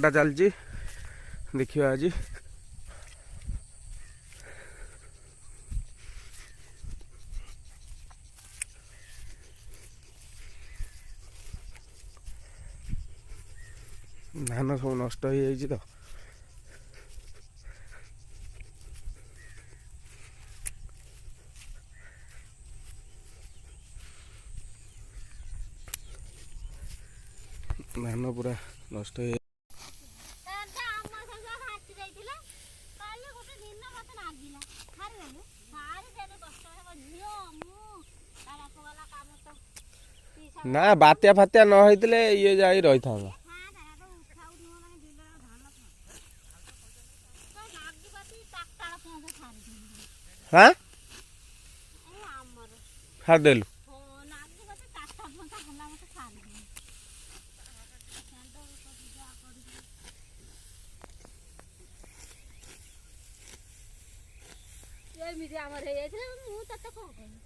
କଟାକଟା ଚାଲିଛି ଦେଖିବା ଆଜି। ଧାନ ସବୁ ନଷ୍ଟ ହେଇଯାଇଛି ତ। ଧାନ ପୁରା ନଷ୍ଟ ହେଇ ନା ବାତ୍ୟା ଫାତ୍ୟା ନ ହେଇଥିଲେ ଇଏ ଯାଇ ରହିଥାନ୍ତା। ହଁ ଛାଡ଼ିଦେଲୁ। ଏମିତି ଆମର ହେଇଯାଇଥିଲା ମୁଁ ତତେ କଣ କହିବି।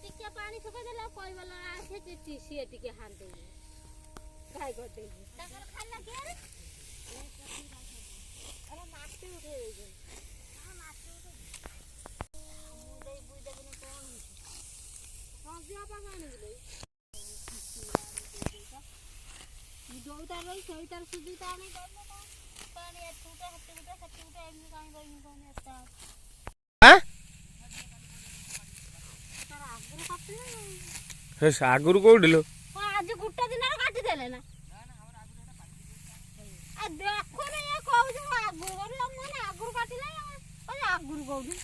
ଟିକେ ପାଣି ଶୁଖେଇଦେଲେ ଆଉ କହିବଲା ଆସେ ସିଏ ଟିକେ ହାନ୍ଦେଇବି ଗାଈ କରିଦେଇଛି ତାଙ୍କର ଖାଇଲା କିଆରେ ମାଟି ଉଠେଇ ଦେଇଛନ୍ତି। ମାଟି ଉଠେଇ ମୁଁ ଦେଇ ବୁଇ ଦେବିନି କଣ ହେଇଛି ସନ୍ଧ୍ୟା ପାଗ ଆଣିବି ଯୋଉଟା ରହି ସେଇଟାର ସୁବିଧା ଆଣି ଦେଲେ ପାଣି ଏଠି ଗୋଟେ ସେଠି ଗୋଟେ ସେଠି ଗୋଟେ ଏମିତି କାହିଁ ରହିବି କହନି ଏତେ ଆଗରୁ କୋଉଠି ଲୋ ଆଜି ଗୋଟେ ଦିନରେ କାଟିଦେଲେ ନା ଦେଖୁନି ଇଏ କହୁଛି ଆଗରୁ କାଟିଲେ ଆଗରୁ କହୁଛି।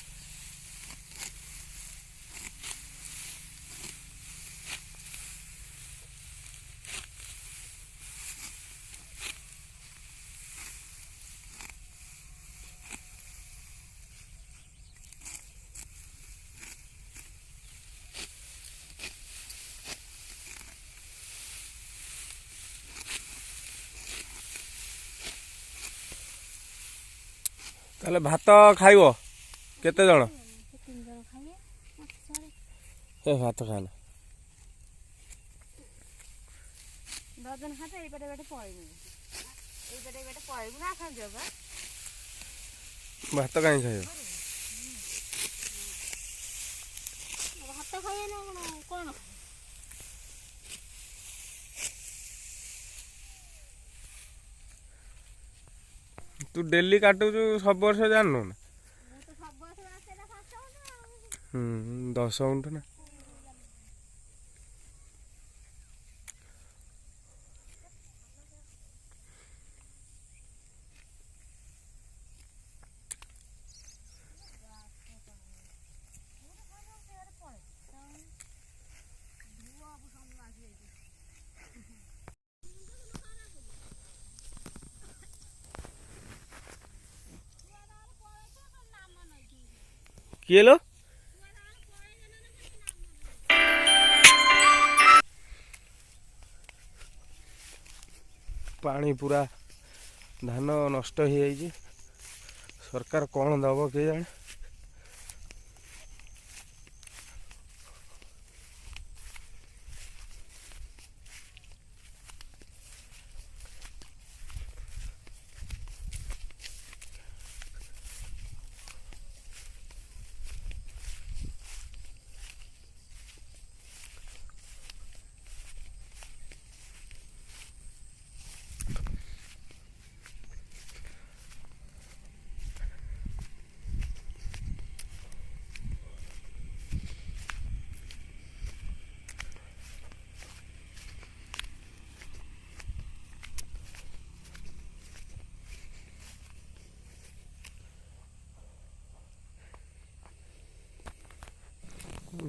ତାହେଲେ ଭାତ ଖାଇବ କେତେ ଜଣ? 3 ଜଣ ଖାଇବେ ଏ ଭାତ ଖାନା 10 ଜଣ ଖାଇବେ ଏଇପଟେ ପଳେଇବୁ ଏଇପଟେ ପଳେଇବୁ ନା ଖାଇଯିବ ବା ଭାତ କାହିଁ ଖାଇବ? ଭାତ ଖାଇବେ ନା କଣ? ତୁ ଡେଲି କାଟୁଛୁ ସବୁ ବର୍ଷ ଜାଣିନୁ ନା? 10 ଗୁଣ୍ଠ ନା। କିଏ ଲୋ? ପାଣି ପୁରା ଧାନ ନଷ୍ଟ ହେଇଯାଇଛି। ସରକାର କଣ ଦବ କେଜାଣି?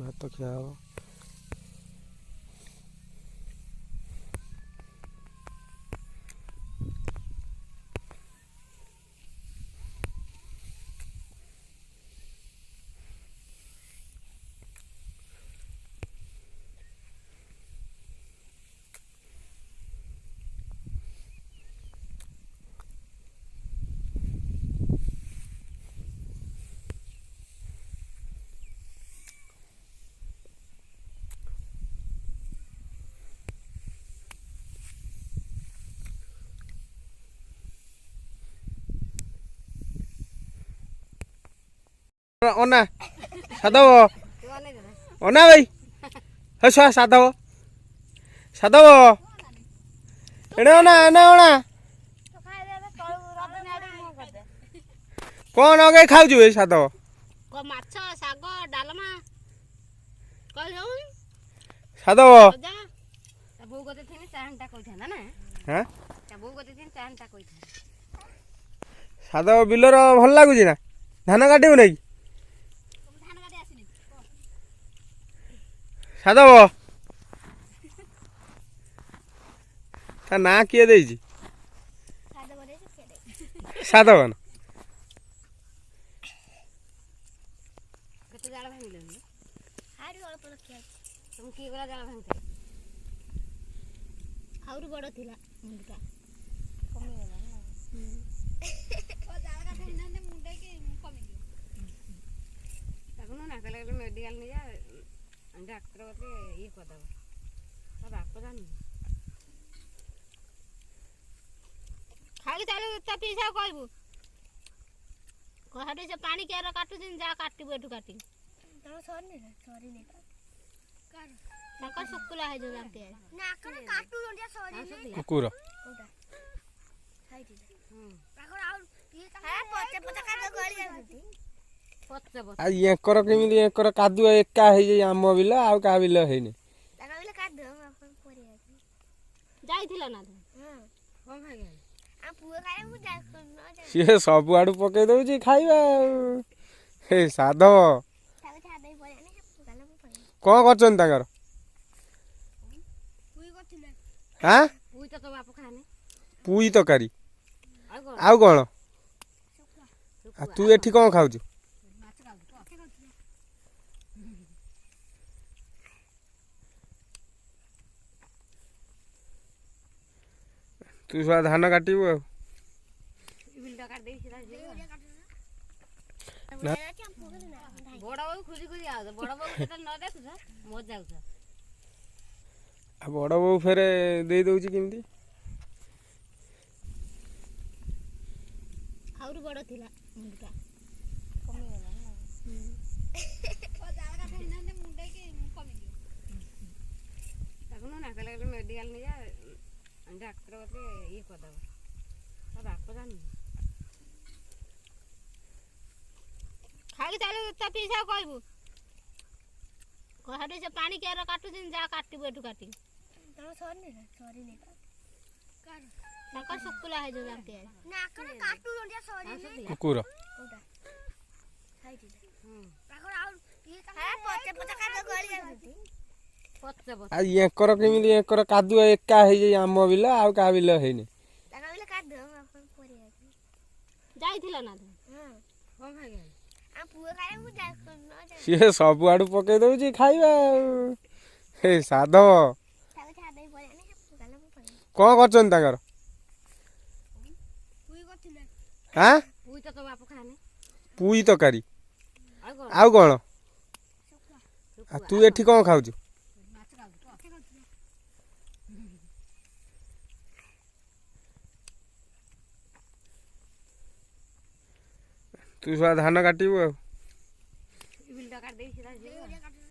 ଭାତ ଖିଆ ହବ। ଅନା ସାଧବ ତୁ ଅନେଇ ଦେ ଅନା ଭାଇ ହେ ଛୁଆ ସାଧବ ସାଧବ ଏଣେ ଅନା ଏଣେ ଅଣା ତ ଖାଇଦେ ତଳୁ ରଜନୀ ଆଡିକି ମୁହଁ କରିଦେ କ'ଣ ନଗେଇ ଖାଉଛୁ ଭାଇ ସାଧବ ମାଛ ଶାଗ ଡାଲମା କହିଲି ହଉନି ସାଧବ ଭଜା ତା ବୋଉ କତେ ଥିନି ଚାହାଣିଟା କହିଥାନ୍ତା ନା ହାଁ ତା ବୋଉ କତେ ଥିନି ଚାହାଣିଟା କହିଥାନ୍ତା ସାଧବ ବିଲର ଭଲ ଲାଗୁଛି ନା ଧାନ କାଟିବୁ ନାଇଁ ଧାନ କାଟି ଆସିନି ସାଧବ ତା ନାଁ କିଏ ଦେଇଛି ସାଧବ ନା କେତେ ଜାଳ ଭାଙ୍ଗିଲେଣି ଆହୁରି ଅଳ୍ପ ରଖିଆ ତମେ କିଏ ଗଲା ଜାଳ ଭାଙ୍ଗିଥାଏ ଆହୁରି ବଡ଼ ଥିଲା ମୁଣ୍ଡଟା କମିଗଲା ତାକୁ ନା କହିଲେ ମେଡ଼ିକାଲ ନେଇଯା ଡାକ୍ତର କତେ ଇଏ କରିଦେବ ତା ବାପ ଜାଣିନି ଖାଇକି ତାହେଲେ ତା ପିଇସା କହିବୁ କହାଟେ ସେ ପାଣି କିଆର କାଟୁଛନ୍ତି ଯାହା କାଟିବୁ ଏଠୁ କାଟି ତାଙ୍କର ଶୁକୁଲା ହେଇଯିବ କୁକୁର ଆଉ ୟାଙ୍କର କେମିତି ୟାଙ୍କର କାଦୁଅ ଏକା ହେଇଯାଇ ଆମ ବିଲ ଆଉ କାହା ବିଲ ହେଇନି ଯାଇଥିଲ ନା ସିଏ ସବୁଆଡୁ ପକେଇ ଦଉଛି ଖାଇବା ଆଉ ହେ ସାଧବ କ'ଣ କରୁଛନ୍ତି ତାଙ୍କର ହାଁ ପୁଇ ତରକାରୀ ଆଉ କ'ଣ ଆଉ ତୁ ଏଠି କ'ଣ ଖାଉଛୁ ତୁ ଶଳା ଧାନ କାଟିବୁ ଆଉ ବଡ଼ ବୋଉ ଖୁସି ଖୁସି ଆଉଛ ବଡ଼ ବୋଉ ଯେତେବେଳେ ନ ଦେଖୁଛ ମଜା ଯାଉଛ ଆଉ ବଡ଼ ବୋଉ ଫେରେ ଦେଇ ଦଉଛି କେମିତି ଆହୁରି ବଡ଼ ଥିଲା ମୁଣ୍ଡଟା ତାକୁ ନା କହିଲେ ମେଡ଼ିକାଲ ନେଇଯା ଡାକ୍ତର କତେ ଇଏ କରିଦେବ ତା ବାପ ଜାଣିନି ଖାଇକି ତାହେଲେ ତା ପିଇସା କହିବୁ କହାଟେ ସେ ପାଣି କିଆର କାଟୁଛନ୍ତି ଯାହା କାଟିବୁ ଏଠୁ କାଟି ତାଙ୍କର ଶୁକୁଲା ହେଇଯିବ କୁକୁର ଆଉ ୟାଙ୍କର କେମିତି ୟାଙ୍କର କାଦୁଅ ଏକା ହେଇଯାଇ ଆମ ବିଲ ଆଉ କାହା ବିଲ ହେଇନି ଯାଇଥିଲ ନା ସିଏ ସବୁଆଡୁ ପକେଇ ଦଉଛି ଖାଇବା ଆଉ ହେ ସାଧବ କ'ଣ କରୁଛନ୍ତି ତାଙ୍କର ହାଁ ପୁଇ ତରକାରୀ ଆଉ କ'ଣ ଆଉ ତୁ ଏଠି କ'ଣ ଖାଉଛୁ ତୁ ଶଳା ଧାନ କାଟିବୁ ଆଉ